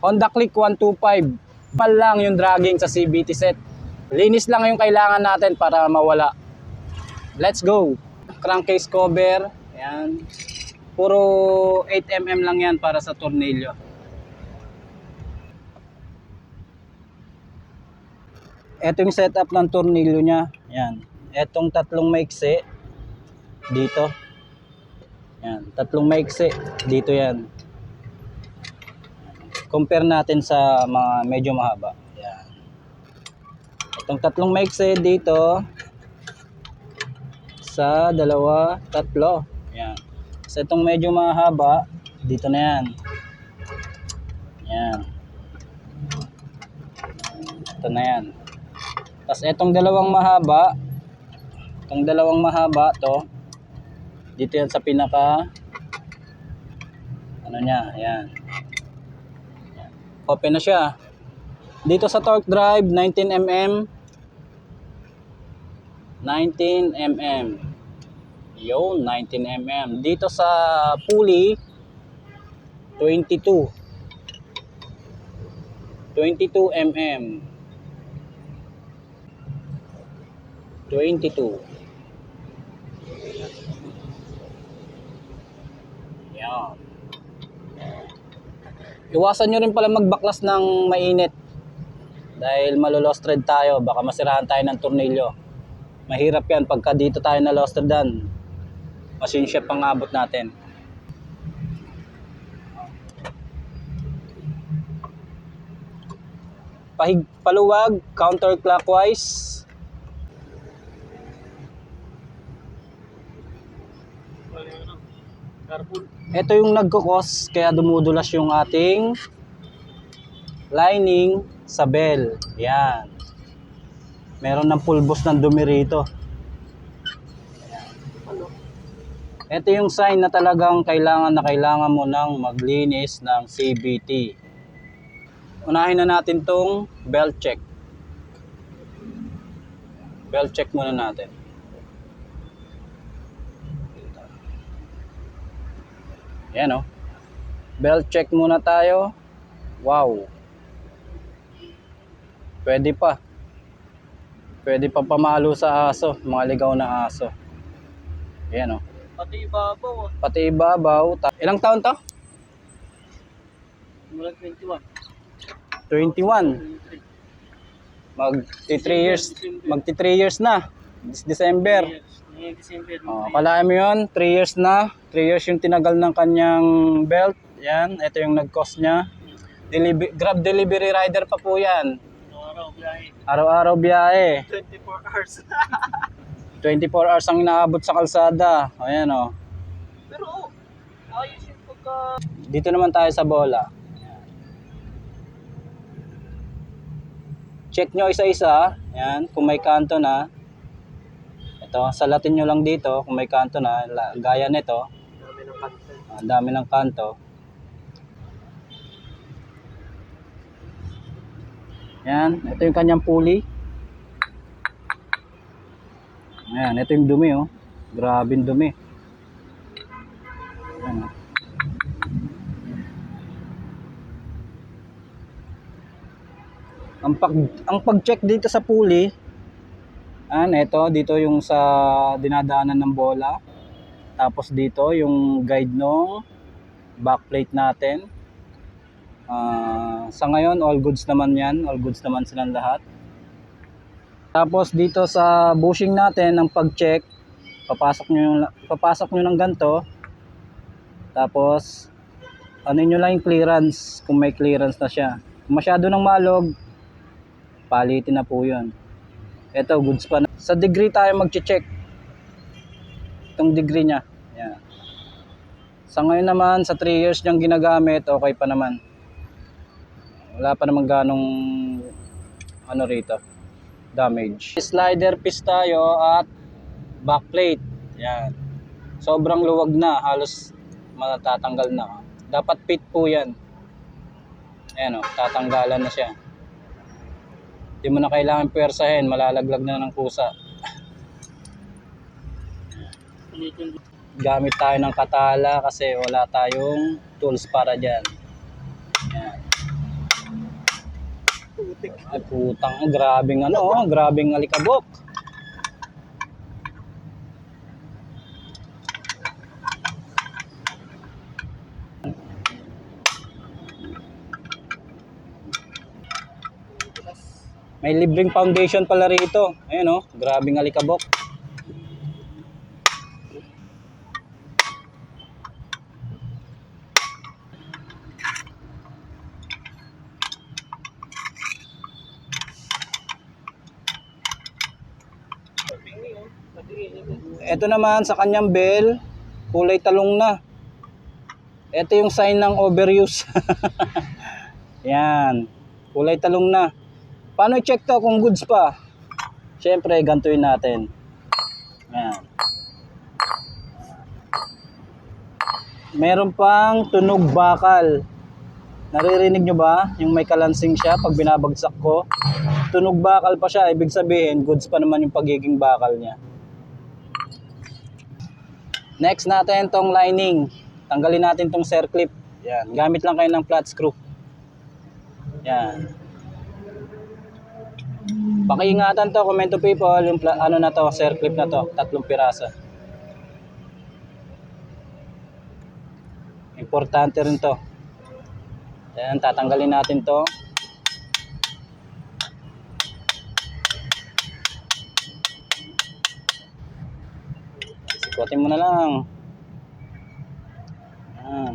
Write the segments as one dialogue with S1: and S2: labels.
S1: Honda Click 125. Pal lang yung dragging sa CVT set. Linis lang yung kailangan natin para mawala. Let's go. Crankcase cover. Ayan. Puro 8mm lang yan para sa tornilyo. Ito yung setup ng tornilyo niya. Ayan. Etong tatlong maiksi. Dito. Ayan. Tatlong maiksi. Dito yan. Compare natin sa mga medyo mahaba. Ayan. Itong tatlong maiksi dito. Sa dalawa, tatlo. Ayan. So itong medyo mahaba, dito na yan. Ayan. Ito na yan. Tapos itong dalawang mahaba, to, dito yan sa pinaka, ano niya, ayan. Open na siya. Dito sa torque drive, 19mm. 19mm. Yun, 19mm. Dito sa pulley, 22. 22mm. 22. Yan. Iwasan nyo rin pala magbaklas ng mainit. Dahil malo-lost thread tayo. Baka masirahan tayo ng tornilyo. Mahirap yan pagka dito tayo na lost threadan. Machine shop ang abot natin. Paluwag, counterclockwise. Ito yung nagkukos kaya dumudulas yung ating lining sa bell. Yan. Meron ng pulbos ng dumi rito. Ito yung sign na talagang kailangan mo nang maglinis ng CVT. Unahin na natin tong belt check. Belt check muna natin. Yan o. Belt check muna tayo. Wow. Pwede pa. Pwede pa pamalo sa aso. Mga ligaw na aso. Yan o.
S2: Pati ibabaw.
S1: Pati ibabaw. Ilang taon to?
S2: Mula 21.
S1: 21. Magti 3 years na. This December.
S2: December.
S1: Oh, kalaan mo yun, 3 years na. 3 years yung tinagal ng kanyang belt. Yan, ito yung nag-cost niya. Grab delivery rider pa po yan.
S2: Araw-araw biyahe.
S1: Araw-araw biyahe.
S2: 24 hours.
S1: 24 hours ang inaabot sa kalsada. Ayan o.
S2: Pero ayos yung pagka...
S1: Dito naman tayo sa bola. Check nyo isa-isa. Yan, kung may kanto na. Ito, salatin nyo lang dito kung may kanto na. Gaya nito.
S2: Dami ng kanto.
S1: Ang dami ng kanto. Yan, ito yung kanyang pulley. Ayan, ito yung dumi oh. Grabe yung dumi. Ayan, oh. Ang pag-check dito sa pulley, dito yung sa dinadaanan ng bola. Tapos dito yung guide ng backplate natin. Sa ngayon, all goods naman yan. All goods naman silang lahat. Tapos dito sa bushing natin, ang pag-check, papasok nyo ng ganito. Tapos, ano nyo lang yung clearance, kung may clearance na siya. Kung masyado ng malog, palitin na po yun. Ito, goods pa na. Sa degree tayo mag-check. Itong degree nya. Yan. Sa ngayon naman, sa 3 years niyang ginagamit, okay pa naman. Wala pa naman ganong rito, damage. Slider piece tayo at backplate. Yan. Sobrang luwag na, halos matatanggal na. Dapat fit po yan. Ayan o, tatanggalan na siya. Hindi mo na kailangan pwersahin, malalaglag na ng kusa. Gamit tayo ng katala kasi wala tayong tools para dyan. Ayan.
S2: Putik.
S1: Ay putang, grabing ano, grabing alikabok. May libreng foundation pala rito. Ayun oh, grabing alikabok. Ito naman sa kanyang bell, kulay talong na. Ito yung sign ng overuse. Yan, kulay talong na. Paano i-check to kung goods pa? Siyempre, gantuin natin. Yan. Meron pang tunog bakal. Naririnig nyo ba? Yung may kalansing siya pag binabagsak ko. Tunog bakal pa siya. Ibig sabihin, goods pa naman yung pagiging bakal niya. Next natin tong lining. Tanggalin natin tong circlip. Yan. Gamit lang kayo ng flat screw. Yan. Pakiingatan to, comment to people, yung ano na to, circlip na to, 3 piraso. Importante rin to. Yan, tatanggalin natin to. Sikutin mo na lang. Yan.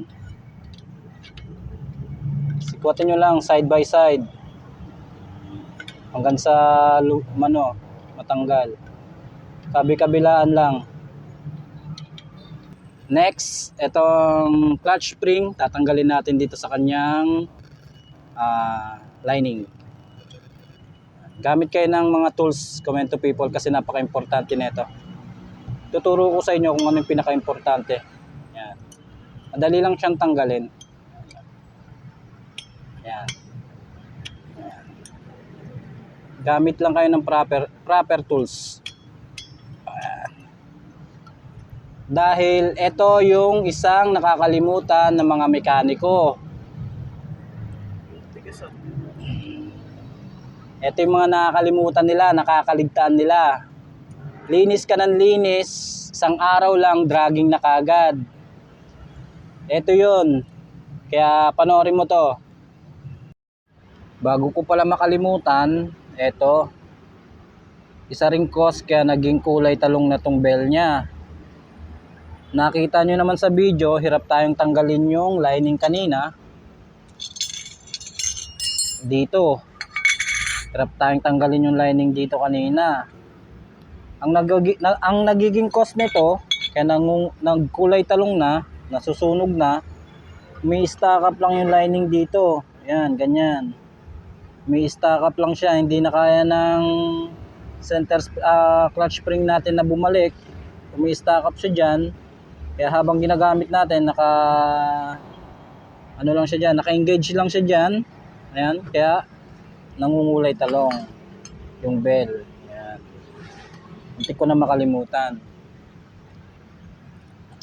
S1: Sikutin nyo lang side by side. Hanggang sa matanggal. Kabi-kabilaan lang. Next, itong clutch spring, tatanggalin natin dito sa kanyang lining. Gamit kayo ng mga tools, comment to people, kasi napaka-importante nito. Tuturo ko sa inyo kung ano yung pinaka-importante. Yan. Madali lang siyang tanggalin. Yan. Gamit lang kayo ng proper tools. Dahil ito yung isang nakakalimutan ng mga mekaniko. Ito yung mga nakakalimutan nila, nakakaligtaan nila. Linis ka ng linis, isang araw lang dragging na kagad. Ito yun. Kaya panoorin mo to. Bago ko pala makalimutan, ito. Isa ring cause kaya naging kulay talong na tong bell niya. Nakita nyo naman sa video, hirap tayong tanggalin yung lining kanina. Dito. Hirap tayong tanggalin yung lining dito kanina. Ang nagiging cause nito, kaya nagkulay talong na, nasusunog na, may stack up lang yung lining dito. Yan, ganyan. May stack up lang siya, hindi na kaya ng center clutch spring natin na bumalik. May stack up siya dyan. Kaya habang ginagamit natin, naka-engage lang siya dyan. Ayan, kaya nangungulay talong yung bell. Ayan. Hindi ko na makalimutan.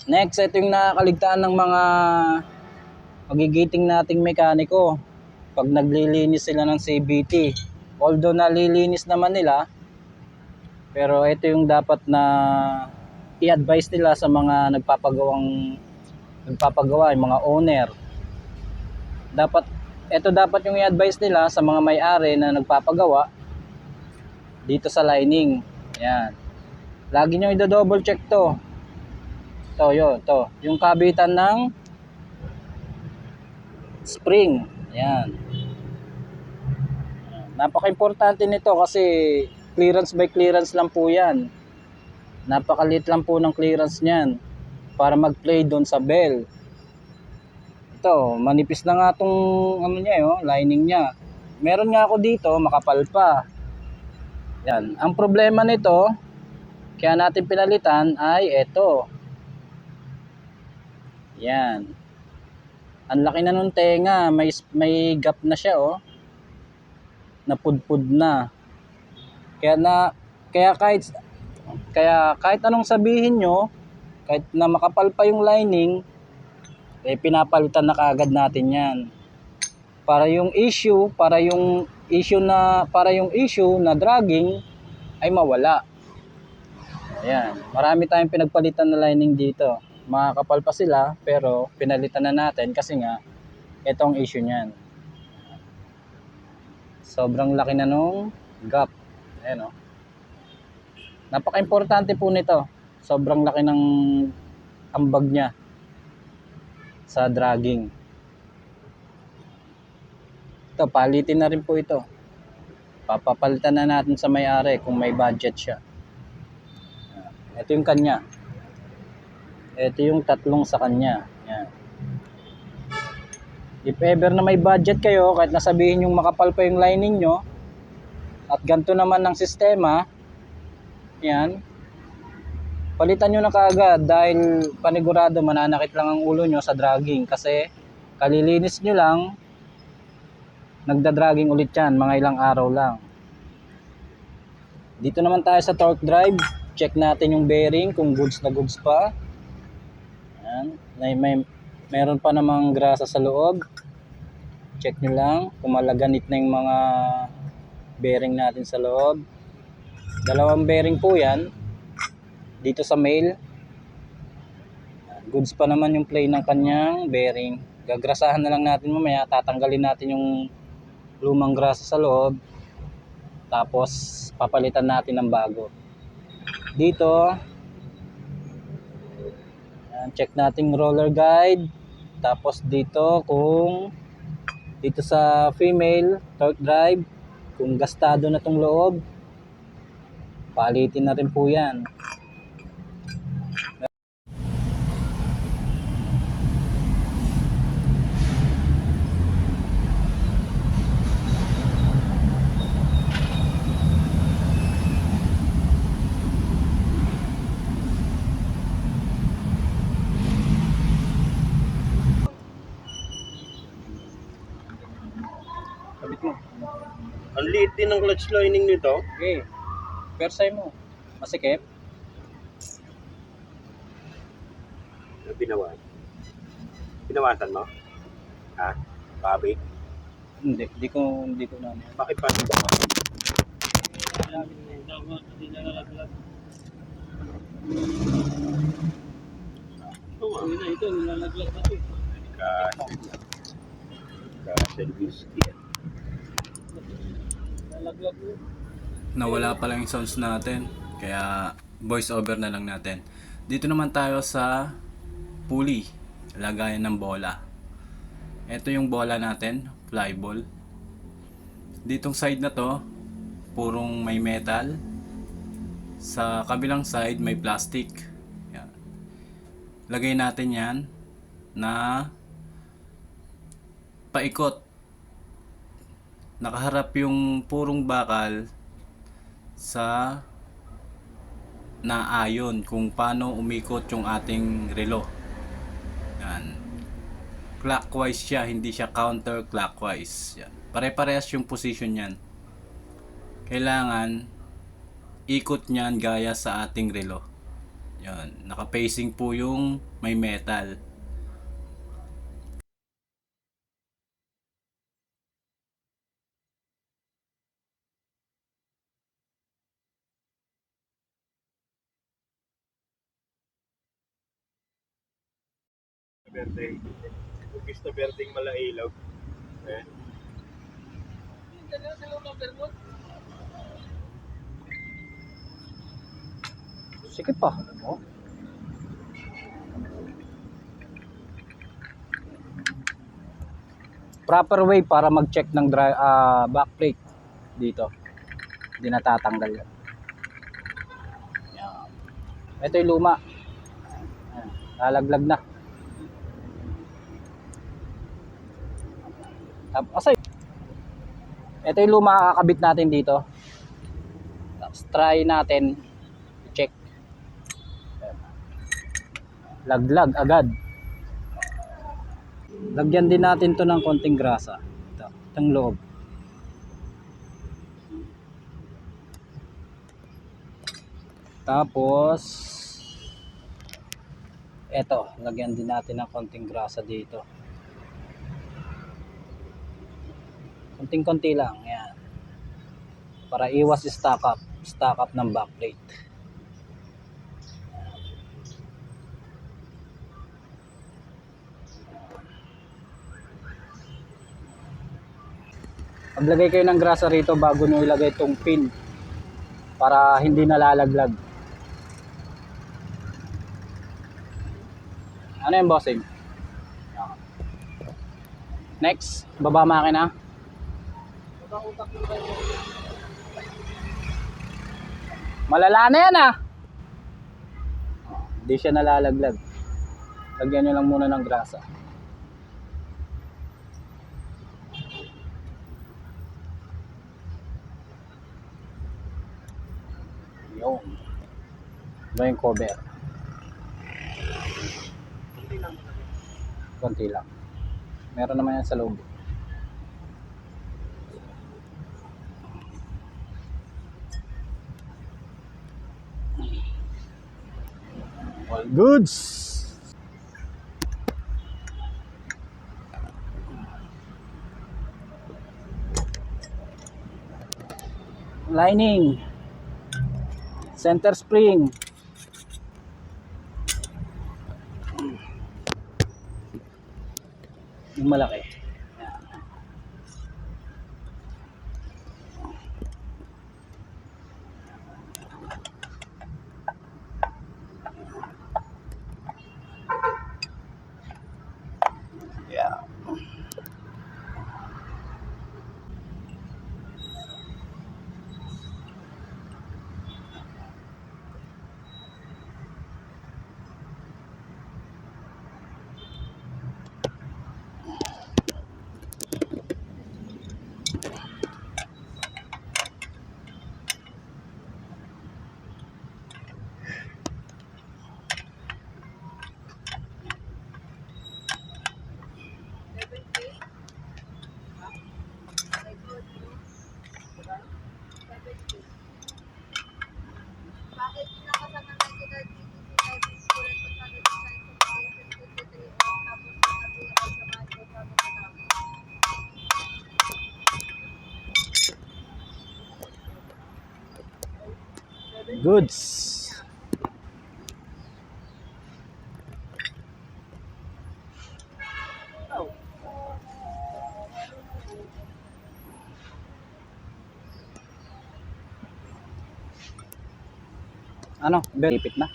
S1: Next, ito yung nakakaligtaan ng mga magigiting nating mekaniko pag naglilinis sila ng CVT. Although nalilinis naman nila, pero ito yung dapat na i-advise nila sa mga nagpapagawa, yung mga owner. Dapat yung i-advise nila sa mga may-ari na nagpapagawa dito sa lining. Ayan. Lagi nyo i-double check to. To. Yung kabitan ng spring. Ayan. Napaka-importante nito kasi clearance by clearance lang po yan. Napakaliit lang po ng clearance niyan para mag-play doon sa bell. Ito, manipis na nga itong lining niya. Meron nga ako dito, makapal pa. Yan. Ang problema nito, kaya natin pinalitan ay ito. Yan. Ang laki na nung tenga, may gap na siya napudpud na. Kaya kahit anong sabihin nyo, kahit na makapal pa yung lining, pinapalitan na kaagad natin yan. Para yung issue, para yung yung issue na dragging ay mawala. Ayan, marami tayong pinagpalitan na lining dito. Makakapal pa sila pero pinalitan na natin kasi nga itong issue niyan. Sobrang laki na nung gap. Ayan o. Napaka-importante po nito. Sobrang laki ng ambag niya sa dragging. Ito, palitin na rin po ito. Papapalitan na natin sa may-ari kung may budget siya. Ito yung kanya. Ito yung tatlong sa kanya. Yan. If ever na may budget kayo, kahit nasabihin yung makapal pa yung lining nyo, at ganito naman ng sistema, yan, palitan nyo na kaagad dahil panigurado mananakit lang ang ulo nyo sa dragging kasi kalilinis nyo lang, nagda-dragging ulit yan, mga ilang araw lang. Dito naman tayo sa torque drive. Check natin yung bearing kung goods na goods pa. Ayan. Meron pa namang grasa sa loob. Check nyo lang kung malaganit na yung mga bearing natin sa loob. Dalawang bearing po yan. Dito sa male. Goods pa naman yung play ng kanyang bearing. Gagrasahan na lang natin mamaya. Tatanggalin natin yung lumang grasa sa loob. Tapos papalitan natin ng bago. Dito, check natin roller guide. Tapos dito dito sa female torque drive, kung gastado na tong loob, palitin na rin po yan. Kabit mo.
S3: Ang liit din ng clutch lining nito.
S1: Okay. Persay mo. Masikip.
S3: Binawas. Binawasan mo? Ha? Babi?
S1: Hindi ko na.
S3: Bakit pa?
S2: Ito, nilalaglag na ito.
S3: Service.
S2: Nilalaglag mo.
S1: Nawala pa lang yung sounds natin, kaya voice over na lang natin. Dito naman tayo sa pulley, lagayan ng bola. Ito yung bola natin, fly ball. Ditong side na to, purong may metal. Sa kabilang side may plastic. Yan. Lagay natin yan na paikot. Nakaharap yung purong bakal sa naayon kung paano umikot yung ating relo. Yan. Clockwise siya, hindi siya counterclockwise. Yan. Pare-parehas yung position niyan. Kailangan ikot niyan gaya sa ating relo. Yan. Naka-facing po yung may metal.
S3: Berde. Upis na berdeng malailaw. Eh.
S1: Sige pa. Oh. Proper way para mag-check ng back brake dito. Hindi natatanggal yan. Yan. Ito yung luma. Yan. Lalaglag na. Asay. Ito yung luma kakabit natin dito. Tapos try natin i-check. Laglag agad. Lagyan din natin to ng konting grasa. Itong loob. Tapos eto, lagyan din natin ng konting grasa dito. Konting-konti lang, yan. para iwas stock up ng backplate. Maglagay kayo ng grasa rito bago nyo ilagay itong pin para hindi nalalaglag. Ano yung bossing? Next, baba makina. Malala na yan ah. Hindi siya nalalaglag. Lagyan nyo lang muna ng grasa. Yun. Ito yung cover. Konti lang. Meron naman yan sa loob. All goods. Lining. Center spring. Yung malaki. Yeah.
S4: Bakit pinakasama ng Regional PTC Driving School at Pasado Design sa Foundation 23 tapos nakabi ay samahan ko sa matapos?
S1: Goods. Ano? Beripit na.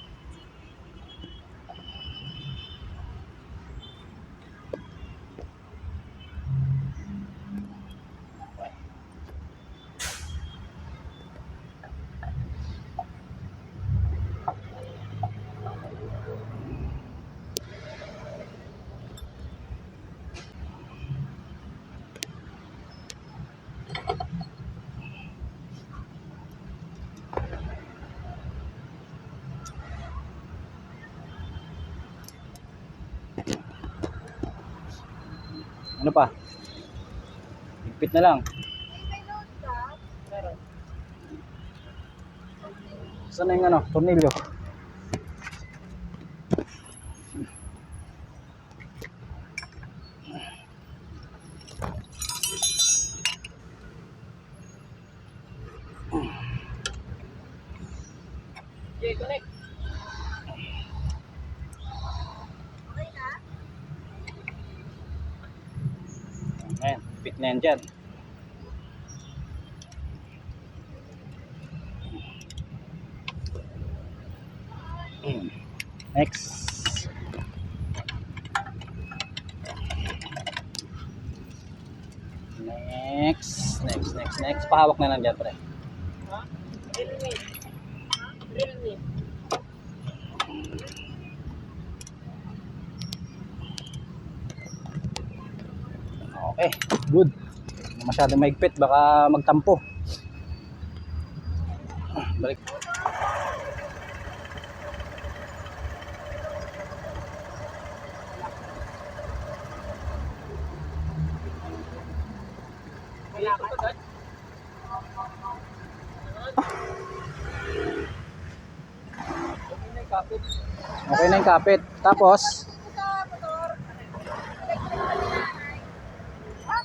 S1: Ano pa? Higpit na lang.
S4: May load ka?
S1: Saan na yung ano? Tornilyo.
S2: Okay, connect.
S4: Okay na?
S1: Ayan, higpit na yan dyan. Next. Next. Pahawak na lang dyan, pre.
S2: Ha? Realme. Realme.
S1: Okay, good. Hindi masyadong mahigpit, baka magtampo. Balik.
S2: Wala ka agad? Okay na yung kapit.
S1: Okay na yung kapit. Tapos,
S4: Ito sa motor. Electric pa nilalay. Ha?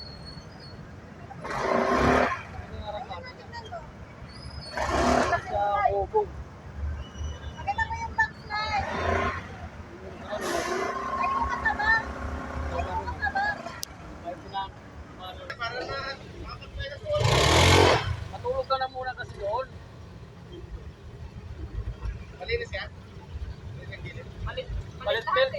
S2: Ano nga rin kapit?
S4: Tingnan to.
S2: Palit belt.